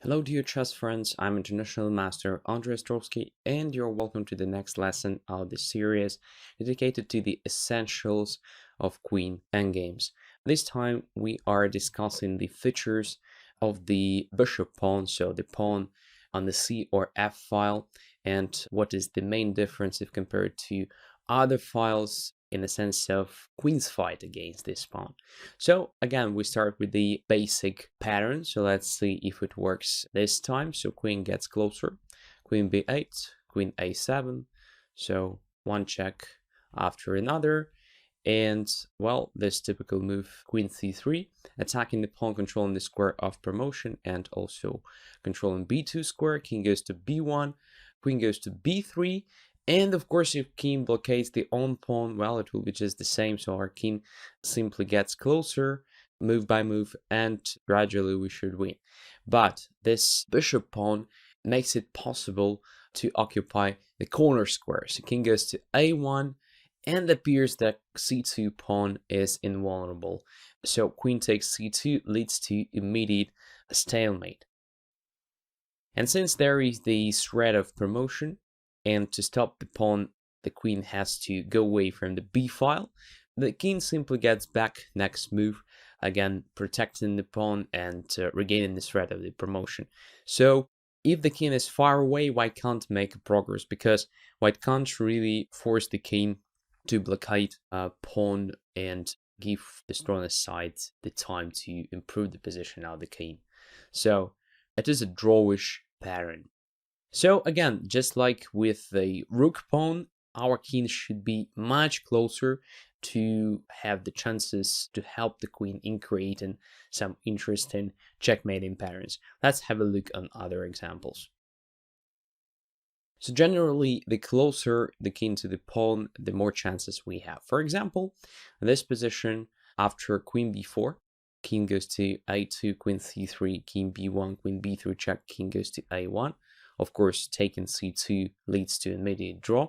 Hello dear chess friends, I'm International Master Andrey Ostrovskiy and you're welcome to the next lesson of the series dedicated to the essentials of Queen Endgames. This time we are discussing the features of the bishop pawn, so the pawn on the C or F file, and what is the main difference if compared to other files in the sense of queen's fight against this pawn. So again, we start with the basic pattern. So let's see if it works this time. So queen gets closer, queen b8, queen a7. So one check after another. And well, this typical move, queen c3, attacking the pawn, controlling the square of promotion and also controlling b2 square. King goes to b1, queen goes to b3. And of course, if king blockades the own pawn, well, it will be just the same. So our king simply gets closer, move by move, and gradually we should win. But this bishop pawn makes it possible to occupy the corner square. So king goes to a1, and it appears that c2 pawn is invulnerable. So queen takes c2 leads to immediate stalemate. And since there is the threat of promotion, and to stop the pawn, the queen has to go away from the b file, the king simply gets back next move, again protecting the pawn and regaining the threat of the promotion. So if the king is far away, white can't make progress because white can't really force the king to blockade a pawn and give the strongest side the time to improve the position of the king. So it is a drawish pattern. So again, just like with the rook pawn, our king should be much closer to have the chances to help the queen in creating some interesting checkmating patterns. Let's have a look on other examples. So generally, the closer the king to the pawn, the more chances we have. For example, in this position, after queen b4, king goes to a2, queen c3, king b1, queen b3 check, king goes to a1. Of course, taking c2 leads to immediate draw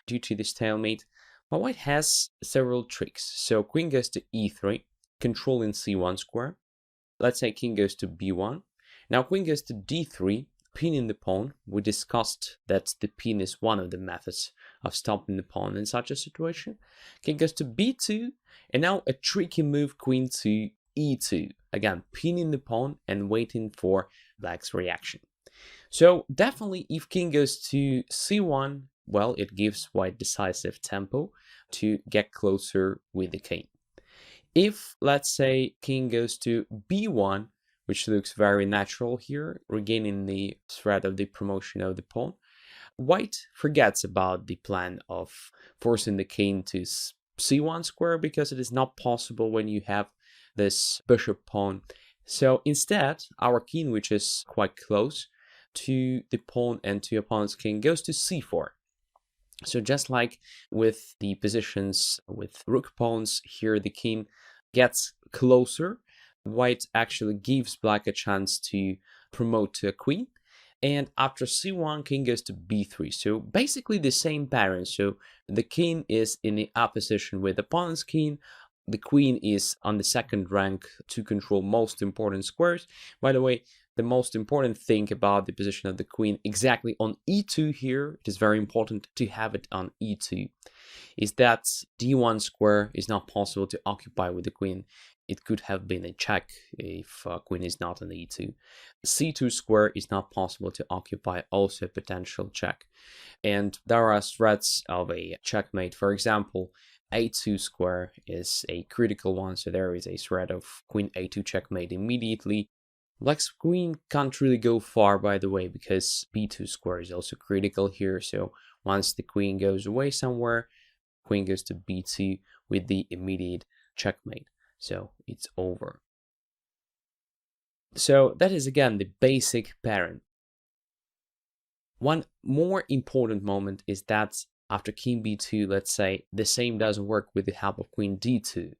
due to the stalemate. But white has several tricks. So queen goes to e3, controlling c1 square. Let's say king goes to b1. Now queen goes to d3, pinning the pawn. We discussed that the pin is one of the methods of stopping the pawn in such a situation. King goes to b2, and now a tricky move, queen to e2. Again, pinning the pawn and waiting for black's reaction. So definitely if king goes to c1, well, it gives white decisive tempo to get closer with the king. If, let's say, king goes to b1, which looks very natural here, regaining the threat of the promotion of the pawn, white forgets about the plan of forcing the king to c1 square because it is not possible when you have this bishop pawn. So instead, our king, which is quite close to the pawn and to opponent's king, goes to c4. So just like with the positions with rook pawns, here the king gets closer. White actually gives black a chance to promote to a queen. And after c1, king goes to b3. So basically the same pattern. So the king is in the opposition with opponent's king. The queen is on the second rank to control most important squares. By the way, the most important thing about the position of the queen exactly on e2 here, it is very important to have it on e2, is that d1 square is not possible to occupy with the queen. It could have been a check if queen is not on e2. c2 square is not possible to occupy, also a potential check. And there are threats of a checkmate. For example, a2 square is a critical one, so there is a threat of queen a2 checkmate immediately. Black's queen can't really go far, by the way, because b2 square is also critical here. So once the queen goes away somewhere, queen goes to b2 with the immediate checkmate. So it's over. So that is again the basic pattern. One more important moment is that after king b2, let's say the same doesn't work with the help of queen d2,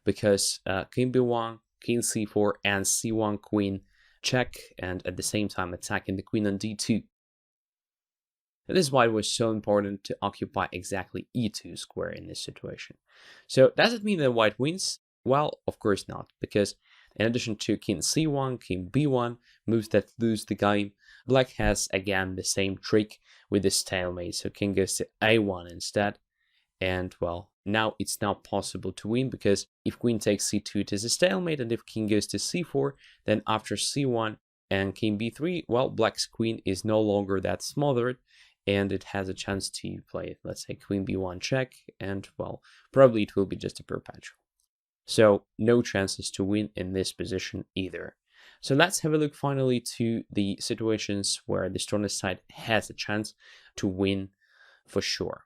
because king b1, king c4, and c1 queen check, and at the same time attacking the queen on d2. This is why it was so important to occupy exactly e2 square in this situation. So does it mean that white wins? Well, of course not, because In addition to king c1, king b1, moves that lose the game, black has again the same trick with the stalemate. So king goes to a1 instead. And well, now it's not possible to win, because if queen takes c2, it is a stalemate, and if king goes to c4, then after c1 and king b3, well, black's queen is no longer that smothered, and it has a chance to play, let's say, queen b1 check, and well, probably it will be just a perpetual. So no chances to win in this position either. So let's have a look finally to the situations where the strongest side has a chance to win for sure.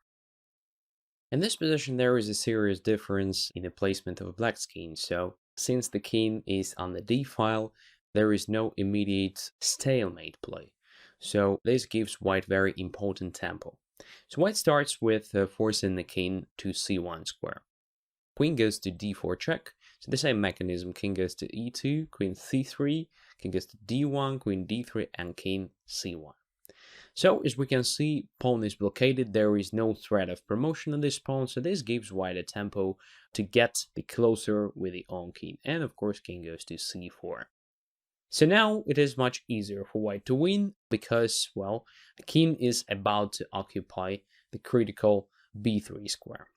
In this position, there is a serious difference in the placement of black's king. So since the king is on the d file, there is no immediate stalemate play. So this gives white very important tempo. So white starts with forcing the king to c1 square. Queen goes to d4 check. So the same mechanism, king goes to e2, queen c3, king goes to d1, queen d3, and king c1. So as we can see, pawn is blockaded, there is no threat of promotion on this pawn, so this gives white a tempo to get the closer with the own king, and of course king goes to c4. So now it is much easier for white to win, because, well, the king is about to occupy the critical b3 square.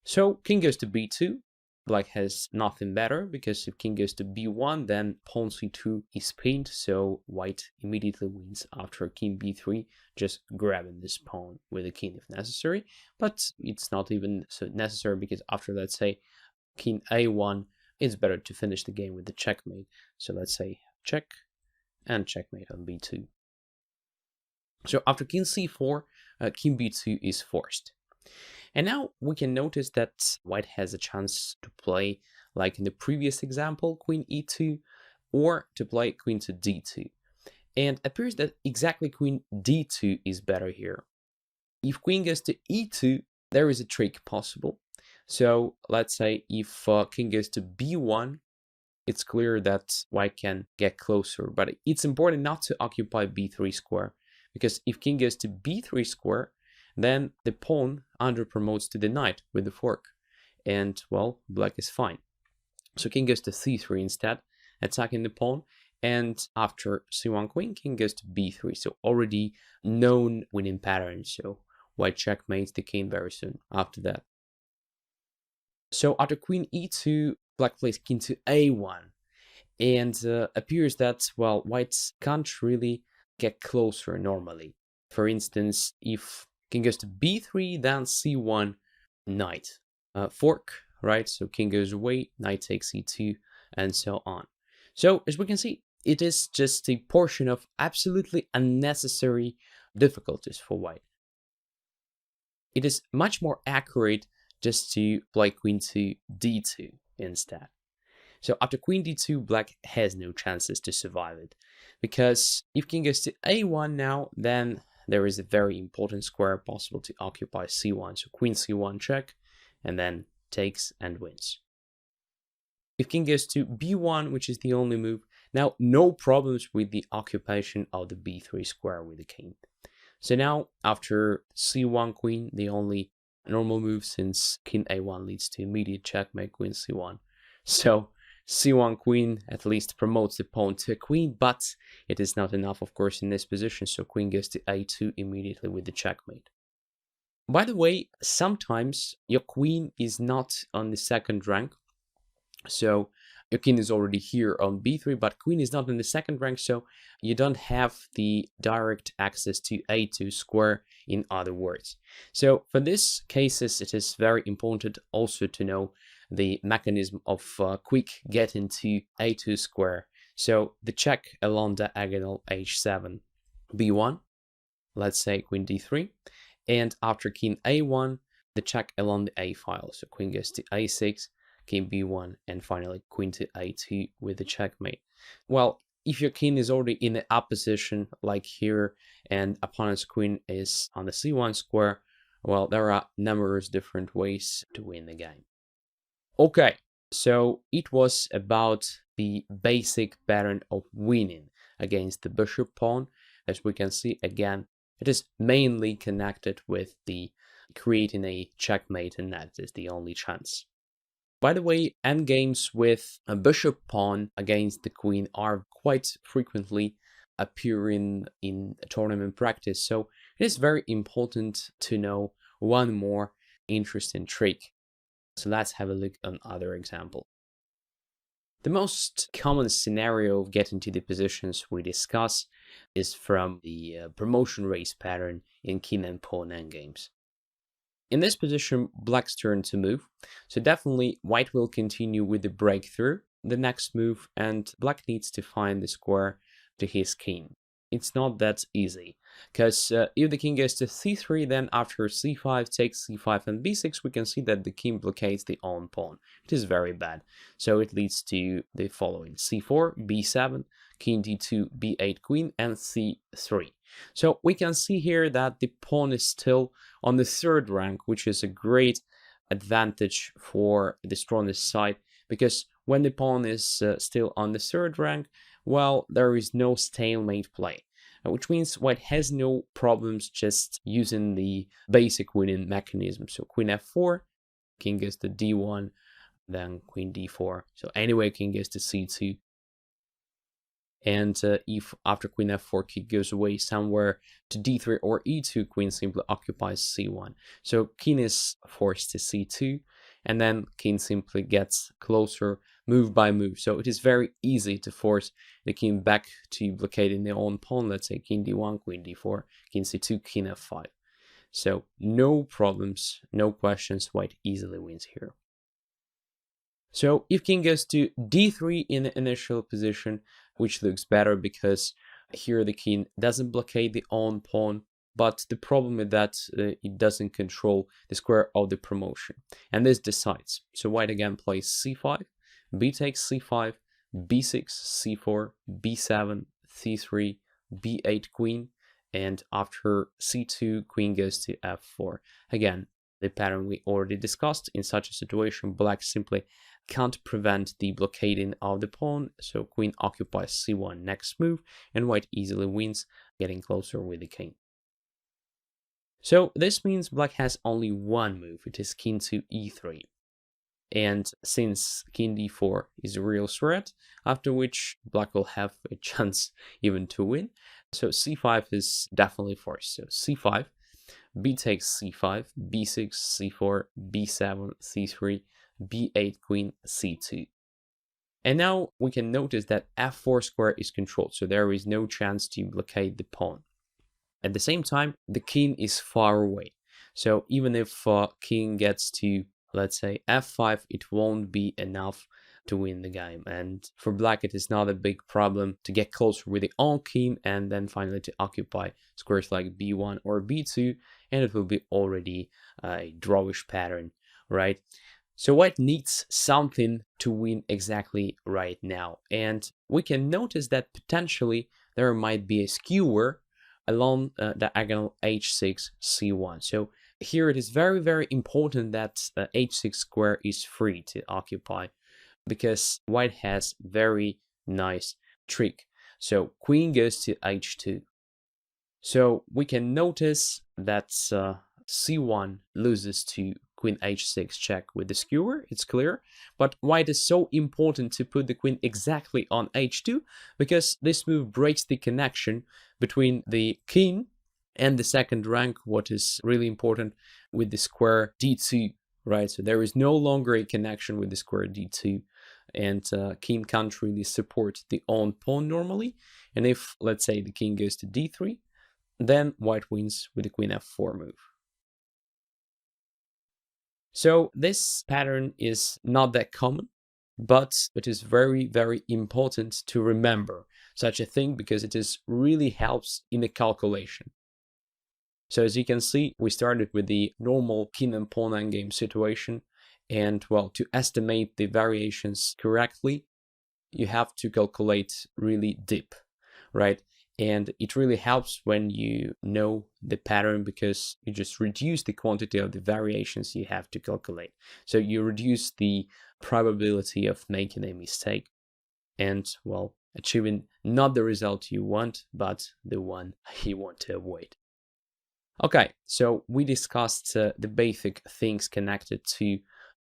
So king goes to b2, black has nothing better, because if king goes to b1, then pawn c2 is pinned, so white immediately wins after king b3, just grabbing this pawn with the king if necessary. But it's not even so necessary, because after, let's say, king a1, it's better to finish the game with the checkmate. So let's say check and checkmate on b2. So after king c4, king b2 is forced. And now we can notice that white has a chance to play, like in the previous example, queen e2, or to play queen to d2. And it appears that exactly queen d2 is better here. If queen goes to e2, there is a trick possible. So let's say if king goes to b1, it's clear that white can get closer, but it's important not to occupy b3 square, because if king goes to b3 square, then the pawn under promotes to the knight with the fork, and well, black is fine. So king goes to c3 instead, attacking the pawn, and after c1 queen, king goes to b3, so already known winning pattern, so white checkmates the king very soon after that. So after queen e2, black plays king to a1, and appears that, well, white can't really get closer normally. For instance, if king goes to b3, then c1, knight. Fork, right? So king goes away, knight takes e2, and so on. So as we can see, it is just a portion of absolutely unnecessary difficulties for white. It is much more accurate just to play queen to d2 instead. So after queen d2, black has no chances to survive it, because if king goes to a1 now, then there is a very important square possible to occupy c1. So queen c1 check, and then takes and wins. If king goes to b1, which is the only move, now no problems with the occupation of the b3 square with the king. So now after c1 queen, the only normal move, since king a1 leads to immediate checkmate, queen c1. So c1 queen at least promotes the pawn to a queen, but it is not enough, of course, in this position, so queen goes to a2 immediately with the checkmate. By the way, sometimes your queen is not on the second rank, so your king is already here on b3, but queen is not in the second rank, so you don't have the direct access to a2 square, in other words. So for these cases, it is very important also to know the mechanism of quick getting to a2 square. So the check along diagonal h7, b1, let's say queen d3, and after king a1, the check along the a file. So queen goes to a6, king b1, and finally queen to a2 with the checkmate. Well, if your king is already in the up position, like here, and opponent's queen is on the c1 square, well, there are numerous different ways to win the game. Okay, so it was about the basic pattern of winning against the bishop pawn. As we can see, again, it is mainly connected with the creating a checkmate, and that is the only chance. By the way, endgames with a bishop pawn against the queen are quite frequently appearing in tournament practice, so it is very important to know one more interesting trick. So let's have a look on other example. The most common scenario of getting to the positions we discuss is from the promotion race pattern in King and Pawn Endgames. In this position, black's turn to move, so definitely white will continue with the breakthrough, the next move, and black needs to find the square to his king. It's not that easy, because if the king goes to c3, then after c5 takes c5 and b6, we can see that the king blockades the own pawn. It is very bad, so it leads to the following: c4, b7, king d2, b8 queen, and c3. So we can see here that the pawn is still on the third rank, which is a great advantage for the strongest side, because when the pawn is still on the third rank, well, there is no stalemate play, which means white has no problems just using the basic winning mechanism. So queen f4, king goes to d1, then queen d4. So anyway, king goes to c2. And if after queen f4, king goes away somewhere to d3 or e2, queen simply occupies c1. So king is forced to c2, and then king simply gets closer move by move. So it is very easy to force the king back to blockading their own pawn. Let's say king d1, queen d4, king c2, king f5. So no problems, no questions, white easily wins here. So if king goes to d3 in the initial position, which looks better because here the king doesn't blockade the own pawn, but the problem is that it doesn't control the square of the promotion, and this decides. So white again plays c5, b takes c5, b6, c4, b7, c3, b8 queen, and after c2, queen goes to f4. Again, the pattern we already discussed. In such a situation, black simply can't prevent the blockading of the pawn, so queen occupies c1 next move, and white easily wins, getting closer with the king. So this means black has only one move, it is king to e3. And since king d4 is a real threat, after which black will have a chance even to win, so c5 is definitely forced. So c5, b takes c5, b6, c4, b7, c3, b8 queen, c2. And now we can notice that f4 square is controlled, so there is no chance to blockade the pawn. At the same time, the king is far away. So even if king gets to, let's say, f5, it won't be enough to win the game. And for black, it is not a big problem to get closer with the own king and then finally to occupy squares like b1 or b2, and it will be already a drawish pattern, right? So white needs something to win exactly right now. And we can notice that potentially there might be a skewer along diagonal h6, c1. So here it is very, very important that h6 square is free to occupy, because white has very nice trick. So queen goes to h2. So we can notice that c1 loses to queen h6 check with the skewer, it's clear, but why it is so important to put the queen exactly on h2, because this move breaks the connection between the king and the second rank, what is really important, with the square d2, right? So there is no longer a connection with the square d2, and king can't really support the own pawn normally, and if, let's say, the king goes to d3, then white wins with the queen f4 move. So this pattern is not that common, but it is very, very important to remember such a thing, because it is really helps in the calculation. So as you can see, we started with the normal king and pawn endgame situation, and well, to estimate the variations correctly, you have to calculate really deep, right? And it really helps when you know the pattern, because you just reduce the quantity of the variations you have to calculate. So you reduce the probability of making a mistake and, well, achieving not the result you want, but the one you want to avoid. Okay, so we discussed the basic things connected to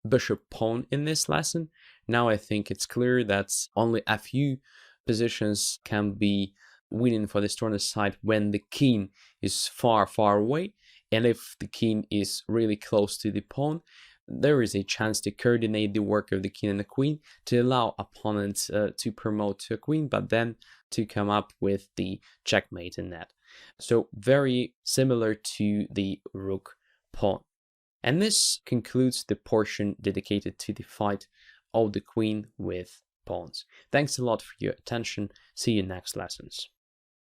bishop pawn in this lesson. Now I think it's clear that only a few positions can be winning for the stronger side when the king is far, far away. And if the king is really close to the pawn, there is a chance to coordinate the work of the king and the queen to allow opponents to promote to a queen, but then to come up with the checkmate in that. So very similar to the rook pawn. And this concludes the portion dedicated to the fight of the queen with pawns. Thanks a lot for your attention. See you next lessons.